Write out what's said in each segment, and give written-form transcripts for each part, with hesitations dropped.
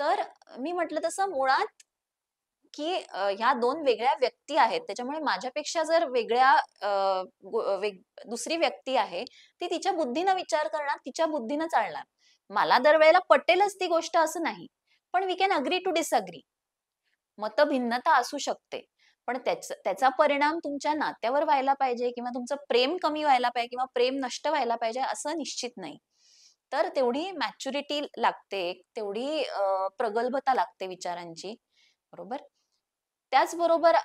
तर मी म्हटलं तसं मुळात की ह्या 2 वेगळ्या व्यक्ती आहेत. त्याच्यामुळे माझ्यापेक्षा जर वेगळ्या अ, गो वेग दुसरी व्यक्ती आहे, ती तिच्या बुद्धीनं विचार करणार, तिच्या बुद्धीनं चालणार. मला दरवेळेला पटेलच ती गोष्ट असं नाही. पण we can agree to disagree. मतभिन्नता असू शकते. पण त्याचा परिणाम तुमच्या नात्यावर व्हायला पाहिजे किंवा तुमचं प्रेम कमी व्हायला पाहिजे किंवा प्रेम नष्ट व्हायला पाहिजे असं निश्चित नाही. तर तेवढी मॅच्युरिटी लागते, तेवढी प्रगल्भता लागते विचारांची, बरोबर? त्याचबरोबर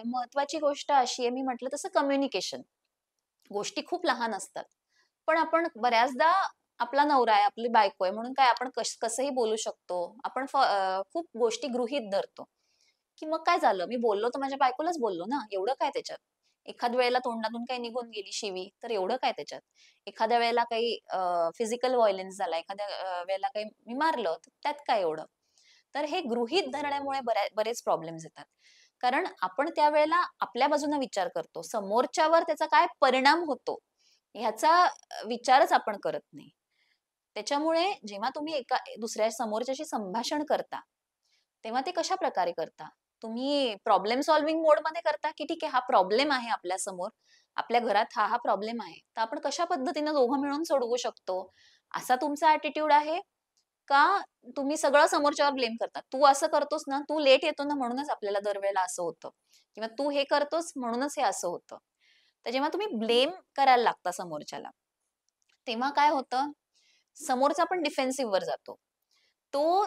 महत्त्वाची गोष्ट अशी आहे, मी म्हटलं तसं कम्युनिकेशन. गोष्टी खूप लहान असतात. पण आपण बऱ्याचदा आपला नवरा आहे, आपली बायको आहे म्हणून काय आपण कसंही बोलू शकतो. आपण खूप गोष्टी गृहीत धरतो, की मग काय झालं? मी बोललो तर माझ्या बायकोलाच बोललो ना, एवढं काय त्याच्यात? एखाद वेळेला तोंडातून काही निघून गेली शिवी, तर एवढं काय त्याच्यात? एखाद्या वेळेला काही फिजिकल व्हायलन्स झाला, एखाद्या वेळेला काही मी मारलं, तर त्यात काय एवढं? तर हे गृहीत धरण्यामुळे बरेच प्रॉब्लेम्स येतात. कारण आपण त्यावेळेला आपल्या बाजूने विचार करतो. समोरच्यावर त्याचा काय परिणाम होतो, ह्याचा विचारच आपण करत नाही. त्याच्यामुळे जेव्हा तुम्ही दुसऱ्या समोरच्याशी संभाषण करता, तेव्हा ते कशाप्रकारे करता? तुम्ही प्रॉब्लेम सॉल्व्हिंग मोडमध्ये करता, की ठीक आहे हा प्रॉब्लेम आहे आपल्यासमोर, आपल्या घरात हा प्रॉब्लेम आहे. तर आपण कशा पद्धतीने दोघं मिळून सोडवू शकतो? असा तुमचा ॲटिट्यूड आहे? का तुम्ही सगळं समोरच्यावर ब्लेम करता? तू असं करतोस ना, तू लेट येतो ना म्हणूनच आपल्याला दरवेळेला असं होतं किंवा तू हे करतोस म्हणूनच हे असं होतं. तर जेव्हा तुम्ही ब्लेम करायला लागता समोरच्याला, तेव्हा काय होतं, समोरचा पण डिफेन्सिव्हवर जातो. तो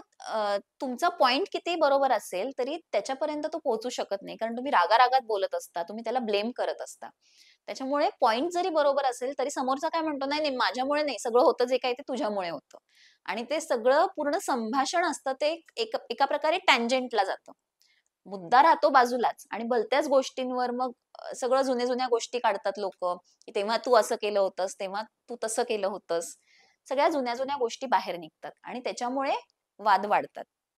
तुमचा पॉइंट किती बरोबर असेल, तरी त्याच्यापर्यंत तो पोहोचू शकत नाही. कारण तुम्ही रागा-रागात बोलत असता. तुम्ही त्याला ब्लेम करत असता. त्याच्यामुळे पॉइंट जरी बरोबर असेल, तरी समोरचा काय म्हणतो, "नाही, नाही, माझ्यामुळे नाही. सगळं होतं जे काही ते तुझ्यामुळे होतं." आणि ते सगळं पूर्ण संभाषण असतं ते एका प्रकारे टँजंटला जातं. मुद्दा राहतो बाजूलाच आणि भलत्याच गोष्टींवर मग सगळं जुन्या-जुन्या गोष्टी काढतात लोकं, की तेव्हा तू असं केलं होतंस, तेव्हा तू तसं केलं होतंस. सगळ्या जुन्या-जुन्या गोष्टी बाहेर निघतात आणि त्याच्यामुळे वाद वाढतात.